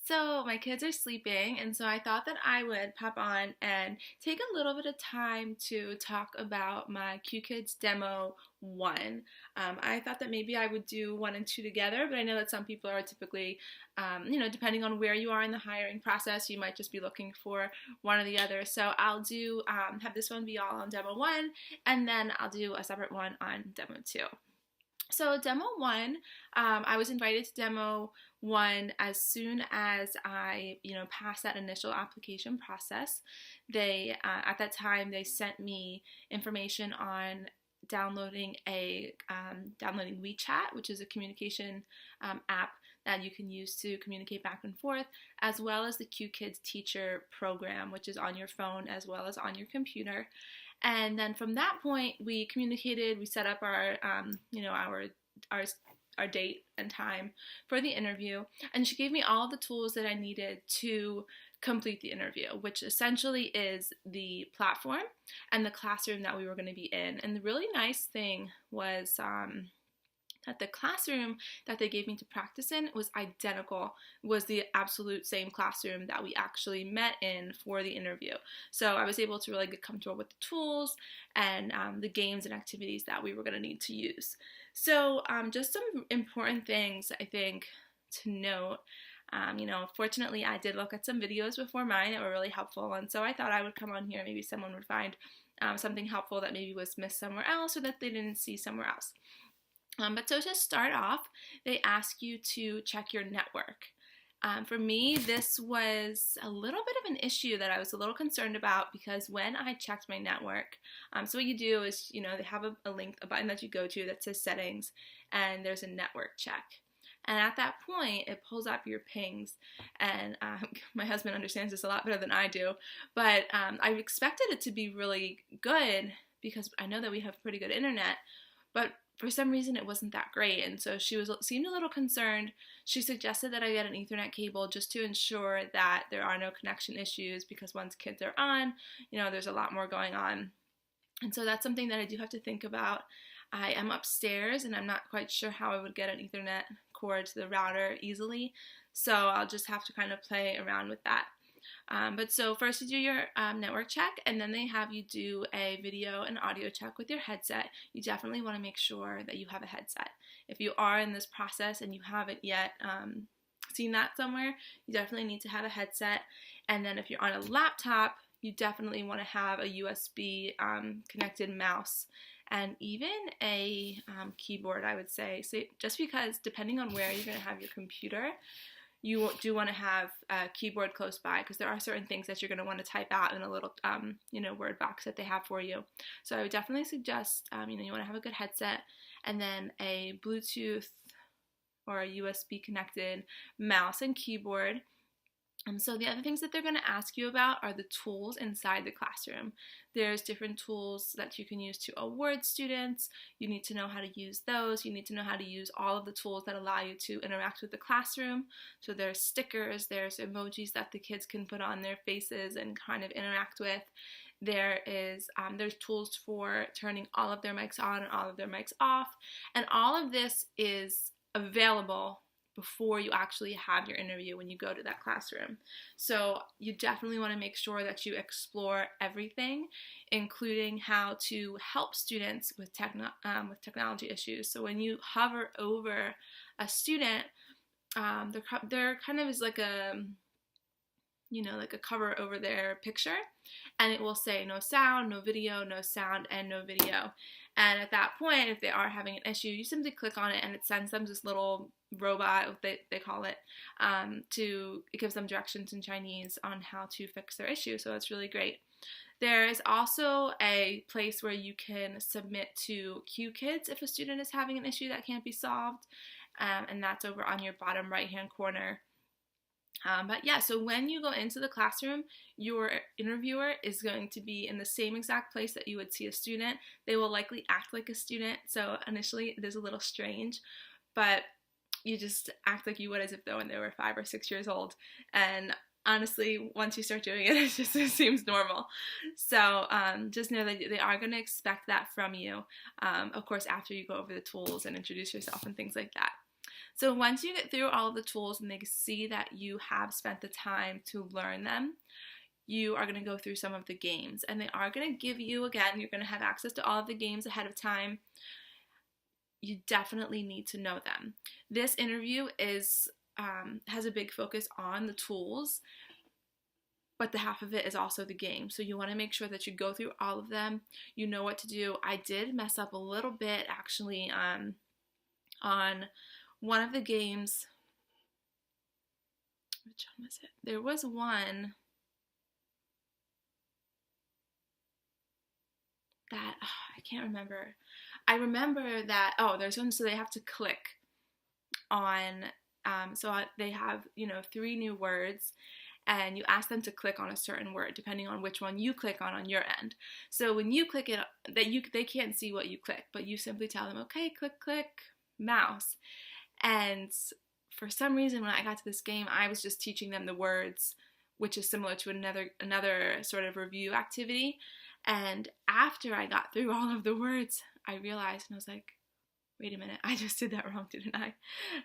So my kids are sleeping, and so I thought that I would pop on and take a little bit of time to talk about my Qkids demo one. I thought that maybe I would do one and two together, but I know that some people are typically, depending on where you are in the hiring process, you might just be looking for one or the other. So I'll do have this one be all on demo one, and then I'll do a separate one on demo two. So demo one, I was invited to demo one as soon as I, passed that initial application process. They, at that time, they sent me information on downloading downloading WeChat, which is a communication app that you can use to communicate back and forth, as well as the Qkids teacher program, which is on your phone as well as on your computer. And then from that point, we communicated. We set up our date and time for the interview, and she gave me all the tools that I needed to complete the interview, which essentially is the platform and the classroom that we were going to be in. And the really nice thing was that the classroom that they gave me to practice in was identical, was the absolute same classroom that we actually met in for the interview. So I was able to really get comfortable with the tools and the games and activities that we were going to need to use. So just some important things I think to note. Fortunately I did look at some videos before mine that were really helpful, and so I thought I would come on here, maybe someone would find something helpful that maybe was missed somewhere else or that they didn't see somewhere else. But so to start off, they ask you to check your network. For me, this was a little bit of an issue that I was a little concerned about, because when I checked my network, so what you do is, they have a link, a button that you go to that says settings, and there's a network check. And at that point, it pulls up your pings, and my husband understands this a lot better than I do, but I expected it to be really good because I know that we have pretty good internet, but for some reason it wasn't that great, and so she seemed a little concerned. She suggested that I get an Ethernet cable just to ensure that there are no connection issues, because once kids are on, there's a lot more going on. And so that's something that I do have to think about. I am upstairs and I'm not quite sure how I would get an Ethernet cord to the router easily, so I'll just have to kind of play around with that. But so first you do your network check, and then they have you do a video and audio check with your headset. You definitely want to make sure that you have a headset. If you are in this process and you haven't yet seen that somewhere, you definitely need to have a headset. And then if you're on a laptop, you definitely want to have a USB connected mouse and even a keyboard, I would say. So just because depending on where you're going to have your computer, you do want to have a keyboard close by, because there are certain things that you're going to want to type out in a little, Word box that they have for you. So I would definitely suggest, you want to have a good headset, and then a Bluetooth or a USB connected mouse and keyboard. So the other things that they're going to ask you about are the tools inside the classroom. There's different tools that you can use to award students. You need to know how to use those. You need to know how to use all of the tools that allow you to interact with the classroom. So there's stickers, there's emojis that the kids can put on their faces and kind of interact with. There's tools for turning all of their mics on and all of their mics off. And all of this is available before you actually have your interview when you go to that classroom. So you definitely want to make sure that you explore everything, including how to help students with technology issues. So when you hover over a student, there kind of is like a cover over their picture, and it will say no sound, no video, no sound, and no video. And at that point, if they are having an issue, you simply click on it and it sends them this little robot, they call it, it gives them directions in Chinese on how to fix their issue. So it's really great. There is also a place where you can submit to Qkids if a student is having an issue that can't be solved, and that's over on your bottom right hand corner. But yeah, so when you go into the classroom, your interviewer is going to be in the same exact place that you would see a student. They will likely act like a student, so initially it is a little strange, but you just act like you would as if though when they were 5 or 6 years old. And honestly, once you start doing it, it seems normal. So just know that they are going to expect that from you, of course, after you go over the tools and introduce yourself and things like that. So once you get through all of the tools and they see that you have spent the time to learn them, you are going to go through some of the games. And they are going to give you, again, you're going to have access to all of the games ahead of time. You definitely need to know them. This interview has a big focus on the tools, but the half of it is also the game. So you want to make sure that you go through all of them. You know what to do. I did mess up a little bit actually on one of the games. Which one was it? There was one that I can't remember. I remember that there's one, so they have to click on they have 3 new words, and you ask them to click on a certain word depending on which one you click on your end. So when you click it, they can't see what you click, but you simply tell them, okay, click mouse. And for some reason when I got to this game, I was just teaching them the words, which is similar to another sort of review activity. And after I got through all of the words, I realized, and I was like, wait a minute, I just did that wrong, didn't I?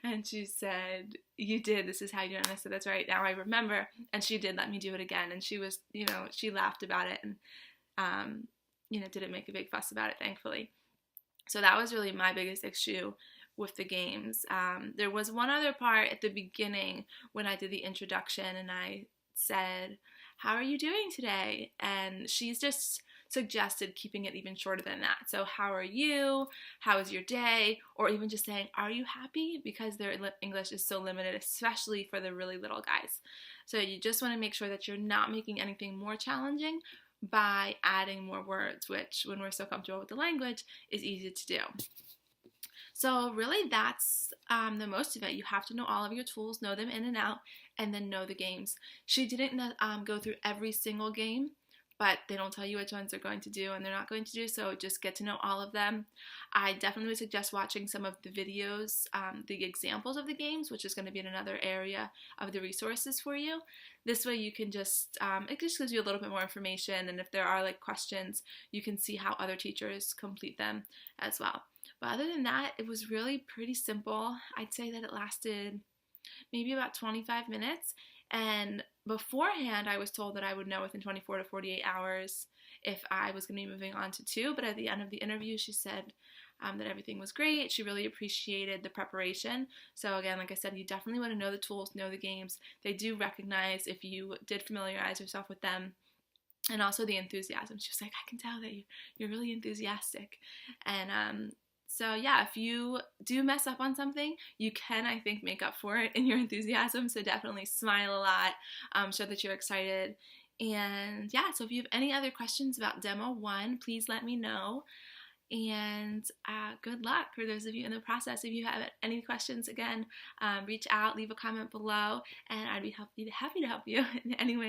And she said, you did, this is how you do it. And I said, that's right, now I remember. And she did let me do it again. And she was, she laughed about it and, didn't make a big fuss about it, thankfully. So that was really my biggest issue with the games. There was one other part at the beginning when I did the introduction and I said, how are you doing today? And she's just suggested keeping it even shorter than that. So how are you? How was your day? Or even just saying, are you happy? Because their English is so limited, especially for the really little guys. So you just want to make sure that you're not making anything more challenging by adding more words, which when we're so comfortable with the language is easy to do. So really that's the most of it. You have to know all of your tools, know them in and out, and then know the games. She didn't go through every single game, but they don't tell you which ones they're going to do and they're not going to do, so just get to know all of them. I definitely would suggest watching some of the videos, the examples of the games, which is going to be in another area of the resources for you. This way you can just, it just gives you a little bit more information, and if there are questions, you can see how other teachers complete them as well. But other than that, it was really pretty simple. I'd say that it lasted maybe about 25 minutes. And beforehand, I was told that I would know within 24 to 48 hours if I was going to be moving on to 2. But at the end of the interview, she said that everything was great. She really appreciated the preparation. So again, like I said, you definitely want to know the tools, know the games. They do recognize if you did familiarize yourself with them. And also the enthusiasm. She was like, I can tell that you're really enthusiastic. And so yeah, if you do mess up on something, you can, I think, make up for it in your enthusiasm. So definitely smile a lot, show that you're excited. And yeah, so if you have any other questions about Demo 1, please let me know. And good luck for those of you in the process. If you have any questions, again, reach out, leave a comment below, and I'd be happy to help you in any way.